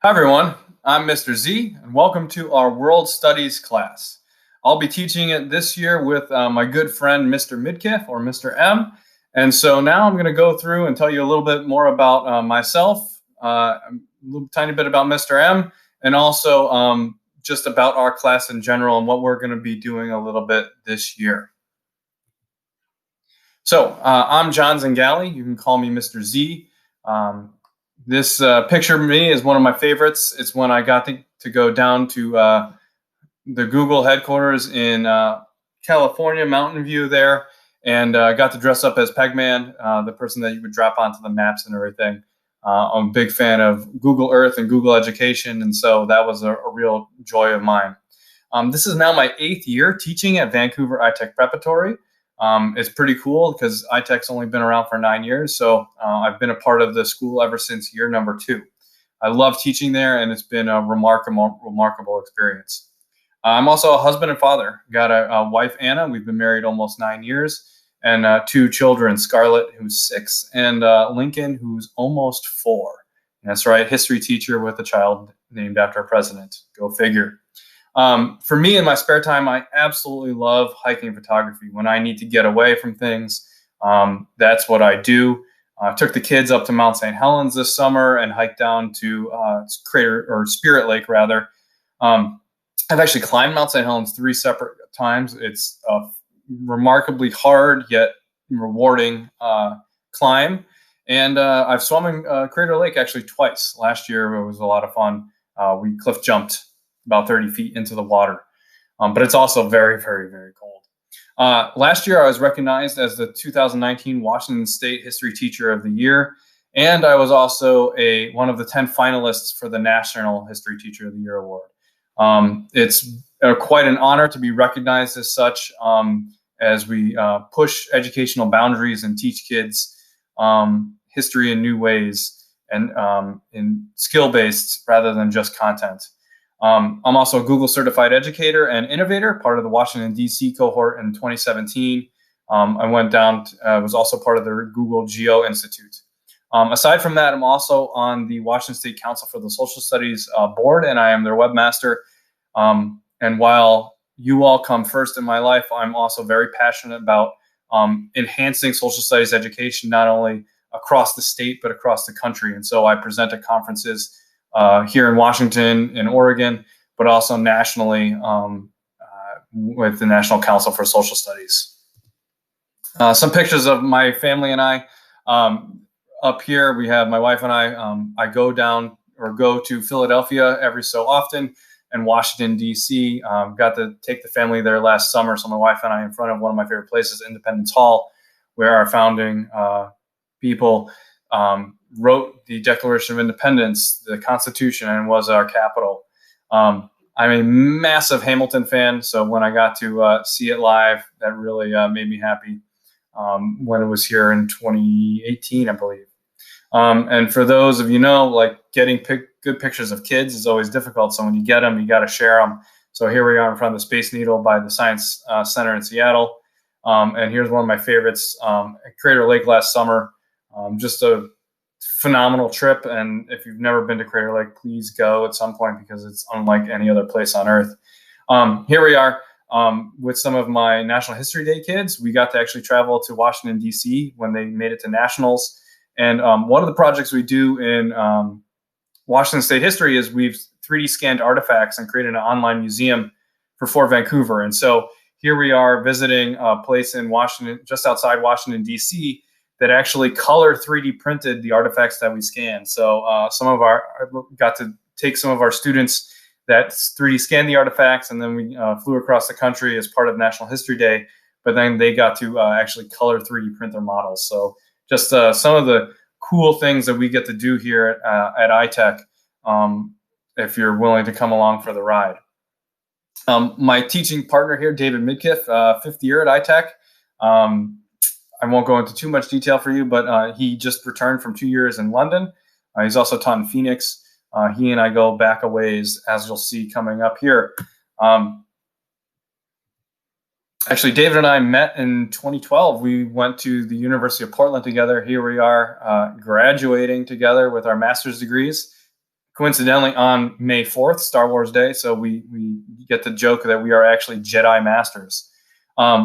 Hi everyone, I'm Mr. Z and welcome to our World Studies class. I'll be teaching it this year with my good friend Mr. MIDKIFF or Mr. M. And so now I'm going to go through and tell you a little bit more about myself, a little tiny bit about Mr. M, and also just about our class in general and what we're going to be doing a little bit this year. So I'm John ZINGALE. You can call me Mr. Z. This picture of me is one of my favorites. It's when I got to go down to the Google headquarters in California, Mountain View there, and got to dress up as Pegman, the person that you would drop onto the maps and everything. I'm a big fan of Google Earth and Google Education, and so that was a real joy of mine. This is now my 8th year teaching at Vancouver iTech Preparatory. It's pretty cool because iTech's only been around for 9 years, so I've been a part of the school ever since year number 2. I love teaching there, and it's been a remarkable experience. I'm also a husband and father. Got a wife, Anna. We've been married almost 9 years, and 2 children, Scarlett, who's 6, and Lincoln, who's almost 4. And that's right, history teacher with a child named after a president. Go figure. For me, in my spare time, I absolutely love hiking photography. When I need to get away from things, that's what I do. I took the kids up to Mount St. Helens this summer and hiked down to Spirit Lake, rather. I've actually climbed Mount St. Helens 3 separate times. It's a remarkably hard yet rewarding climb. And I've swum in Crater Lake actually twice. Last year, it was a lot of fun. We cliff jumped about 30 feet into the water. But it's also very, very, very cold. Last year, I was recognized as the 2019 Washington State History Teacher of the Year, and I was also one of the 10 finalists for the National History Teacher of the Year award. It's quite an honor to be recognized as such as we push educational boundaries and teach kids history in new ways and in skill-based rather than just content. I'm also a Google certified educator and innovator, part of the Washington, D.C. cohort in 2017. I went down, was also part of the Google Geo Institute. Aside from that, I'm also on the Washington State Council for the Social Studies board, and I am their webmaster. And while you all come first in my life, I'm also very passionate about enhancing social studies education, not only across the state, but across the country. And so I present at conferences here in Washington, in Oregon, but also nationally with the National Council for Social Studies. Some pictures of my family and I. Up here, we have my wife and I go to Philadelphia every so often, and Washington, D.C. Got to take the family there last summer. So my wife and I in front of one of my favorite places, Independence Hall, where our founding people wrote the Declaration of Independence, the Constitution, and was our capital. I'm a massive Hamilton fan, so when I got to see it live, that really made me happy when it was here in 2018, I believe. And for those of you know, like getting good pictures of kids is always difficult, so when you get them, you got to share them. So here we are in front of the Space Needle by the Science Center in Seattle. And here's one of my favorites at Crater Lake last summer. Just a phenomenal trip, and if you've never been to Crater Lake, please go at some point because it's unlike any other place on Earth. Here we are with some of my National History Day kids. We got to actually travel to Washington, D.C. when they made it to Nationals. And one of the projects we do in Washington State history is we've 3D scanned artifacts and created an online museum for Fort Vancouver. And so here we are visiting a place in Washington, just outside Washington, D.C., that actually color 3D printed the artifacts that we scanned. So I got to take some of our students that 3D scanned the artifacts, and then we flew across the country as part of National History Day, but then they got to actually color 3D print their models. So just some of the cool things that we get to do here at iTech, if you're willing to come along for the ride. My teaching partner here, David MIDKIFF, 5th year at iTech. I won't go into too much detail for you, but he just returned from 2 years in London. He's also taught in Phoenix. He and I go back a ways, as you'll see coming up here. Actually, David and I met in 2012. We went to the University of Portland together. Here we are graduating together with our master's degrees. coincidentally on May 4th, Star Wars Day. So we get the joke that we are actually Jedi Masters.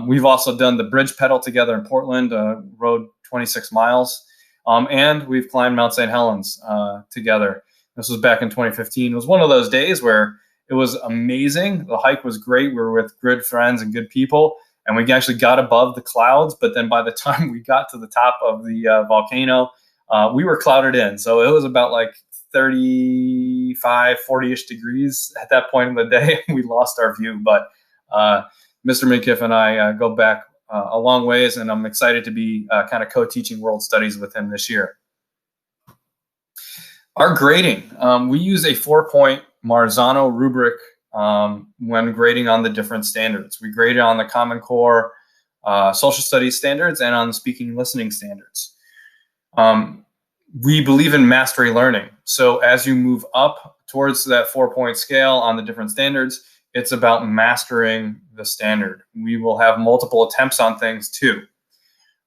We've also done the bridge pedal together in Portland, rode 26 miles. And we've climbed Mount St. Helens together. This was back in 2015. It was one of those days where it was amazing. The hike was great. We were with good friends and good people, and we actually got above the clouds. But then by the time we got to the top of the volcano, we were clouded in. So it was about like 35, 40-ish degrees at that point in the day. We lost our view. But Mr. MIDKIFF and I go back a long ways, and I'm excited to be kind of co-teaching world studies with him this year. Our grading, we use a 4-point Marzano rubric when grading on the different standards. We grade on the Common Core social studies standards and on the speaking and listening standards. We believe in mastery learning. So as you move up towards that 4-point scale on the different standards, it's about mastering the standard. We will have multiple attempts on things too.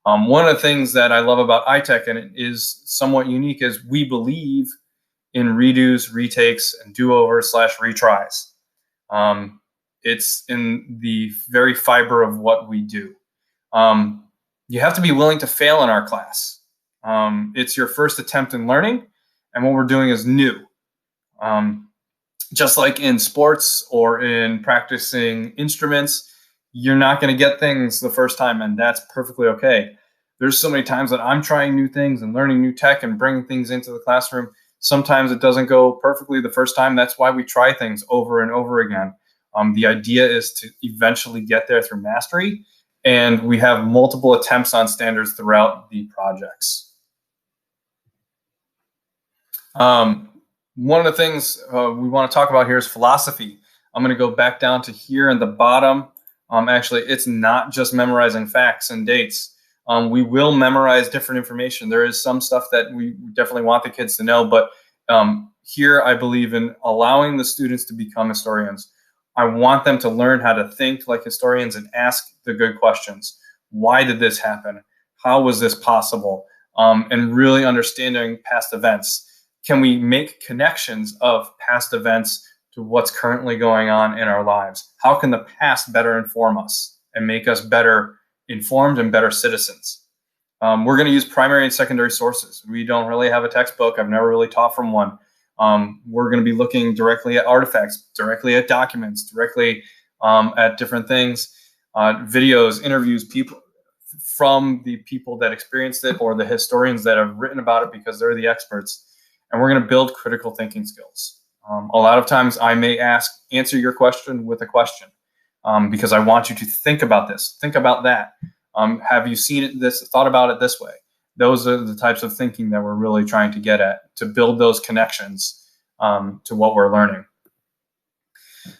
One of the things that I love about iTech, and it is somewhat unique, is we believe in redos, retakes, and do-overs / retries. It's in the very fiber of what we do. You have to be willing to fail in our class. It's your first attempt in learning, and what we're doing is new. Just like in sports or in practicing instruments, you're not going to get things the first time, and that's perfectly okay. There's so many times that I'm trying new things and learning new tech and bringing things into the classroom. Sometimes it doesn't go perfectly the first time. That's why we try things over and over again. The idea is to eventually get there through mastery, and we have multiple attempts on standards throughout the projects. One of the things we want to talk about here is philosophy. I'm going to go back down to here in the bottom. Actually, it's not just memorizing facts and dates. We will memorize different information. There is some stuff that we definitely want the kids to know, but here I believe in allowing the students to become historians. I want them to learn how to think like historians and ask the good questions. Why did this happen? How was this possible? And really understanding past events. Can we make connections of past events to what's currently going on in our lives? How can the past better inform us and make us better informed and better citizens? We're going to use primary and secondary sources. We don't really have a textbook. I've never really taught from one. We're going to be looking directly at artifacts, directly at documents, directly at different things, videos, interviews, people from the people that experienced it or the historians that have written about it because they're the experts. And we're going to build critical thinking skills. A lot of times I may answer your question with a question because I want you to think about this, think about that. Have you seen it thought about it this way? Those are the types of thinking that we're really trying to get at, to build those connections to what we're learning.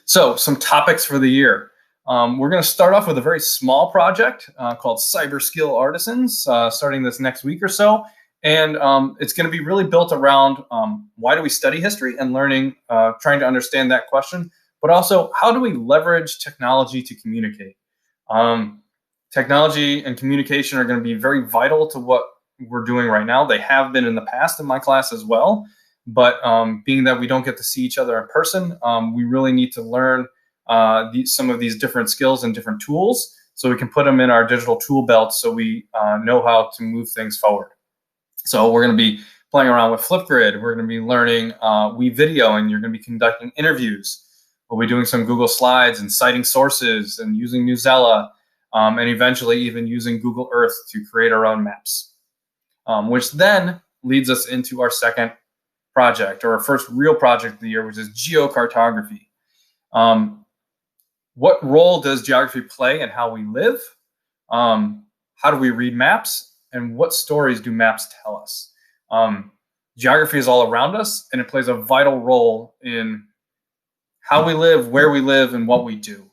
So some topics for the year. We're going to start off with a very small project called Cyber Skill Artisans, starting this next week or so. And it's going to be really built around why do we study history and learning, trying to understand that question, but also how do we leverage technology to communicate? Technology and communication are going to be very vital to what we're doing right now. They have been in the past in my class as well, but being that we don't get to see each other in person, we really need to learn some of these different skills and different tools so we can put them in our digital tool belt so we know how to move things forward. So we're going to be playing around with Flipgrid. We're going to be learning WeVideo, and you're going to be conducting interviews. We'll be doing some Google Slides and citing sources and using Newsela, and eventually even using Google Earth to create our own maps, which then leads us into our second project, or our first real project of the year, which is geocartography. What role does geography play in how we live? How do we read maps? And what stories do maps tell us? Geography is all around us, and it plays a vital role in how we live, where we live, and what we do.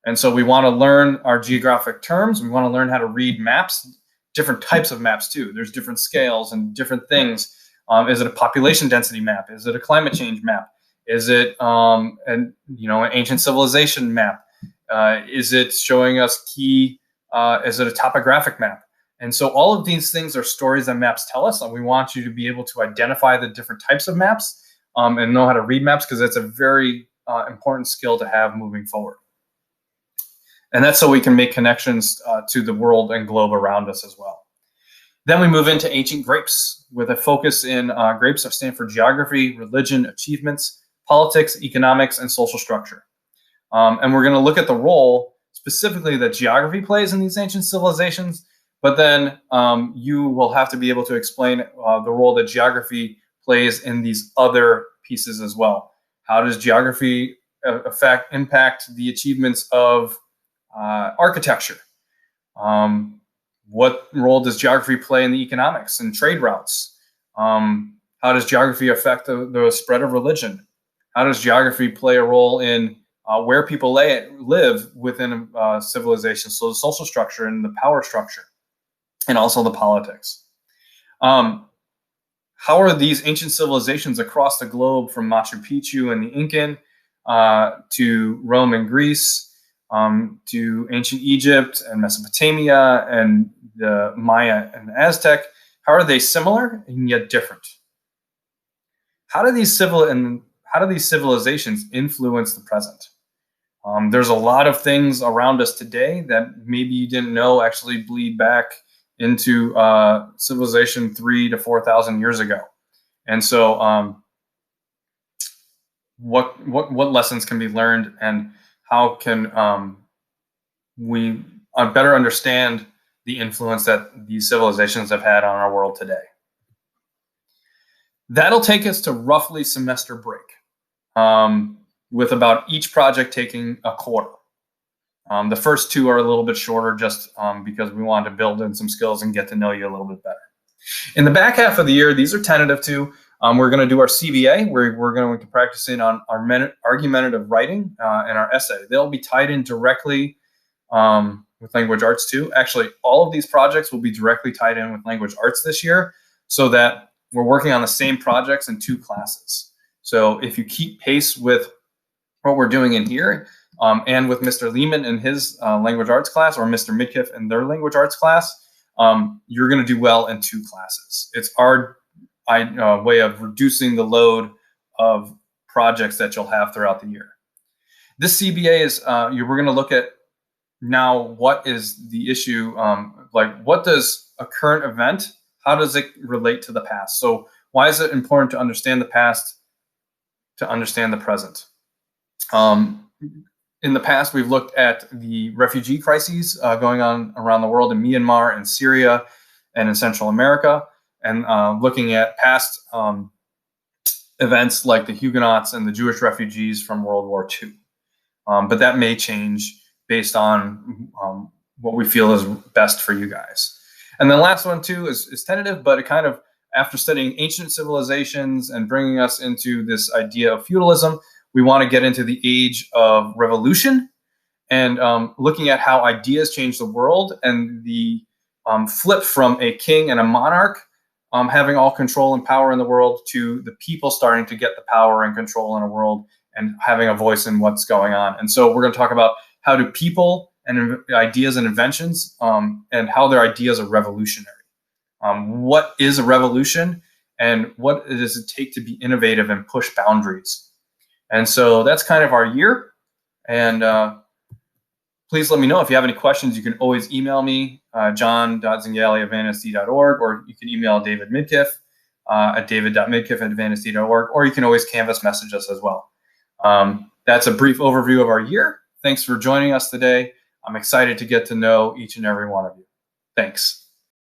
And so we want to learn our geographic terms. We want to learn how to read maps, different types of maps too. There's different scales and different things. Is it a population density map? Is it a climate change map? Is it an ancient civilization map? Is it showing us key? Is it a topographic map? And so all of these things are stories that maps tell us, and we want you to be able to identify the different types of maps and know how to read maps, because it's a very important skill to have moving forward. And that's so we can make connections to the world and globe around us as well. Then we move into ancient grapes with a focus in grapes that stand for geography, religion, achievements, politics, economics, and social structure. And we're going to look at the role specifically that geography plays in these ancient civilizations, but then you will have to be able to explain the role that geography plays in these other pieces as well. How does geography impact the achievements of architecture? What role does geography play in the economics and trade routes? How does geography affect the spread of religion? How does geography play a role in where people live within civilization? So the social structure and the power structure, and also the politics. How are these ancient civilizations across the globe, from Machu Picchu and the Incan to Rome and Greece, to ancient Egypt and Mesopotamia and the Maya and Aztec, how are they similar and yet different? How do these civilizations influence the present? There's a lot of things around us today that maybe you didn't know actually bleed back into civilization 3,000 to 4,000 years ago. And so what lessons can be learned, and how can we better understand the influence that these civilizations have had on our world today? That'll take us to roughly semester break, with about each project taking a quarter. The first two are a little bit shorter, just because we wanted to build in some skills and get to know you a little bit better. In the back half of the year, these are tentative too. We're going to do our CBA, where we're going to practice in on our argumentative writing and our essay. They'll be tied in directly with language arts too. Actually, all of these projects will be directly tied in with language arts this year, so that we're working on the same projects in 2 classes. So if you keep pace with what we're doing in here, and with Mr. Lehman in his language arts class, or Mr. MIDKIFF in their language arts class, you're going to do well in 2 classes. It's our way of reducing the load of projects that you'll have throughout the year. This CBA is, we're going to look at now what is the issue, like what does a current event, how does it relate to the past? So why is it important to understand the past to understand the present? In the past, we've looked at the refugee crises going on around the world in Myanmar and Syria and in Central America, and looking at past events like the Huguenots and the Jewish refugees from World War II. But that may change based on what we feel is best for you guys. And the last one too is tentative, but it kind of, after studying ancient civilizations and bringing us into this idea of feudalism, we want to get into the age of revolution, and looking at how ideas change the world, and the flip from a king and a monarch having all control and power in the world to the people starting to get the power and control in a world and having a voice in what's going on. And so we're going to talk about how do people and ideas and inventions and how their ideas are revolutionary. What is a revolution, and what does it take to be innovative and push boundaries? And so that's kind of our year. And please let me know if you have any questions. You can always email me, john.zingale@vanasd.org, or you can email David Midkiff at david.midkiff@vanasd.org, or you can always Canvas message us as well. That's a brief overview of our year. Thanks for joining us today. I'm excited to get to know each and every one of you. Thanks.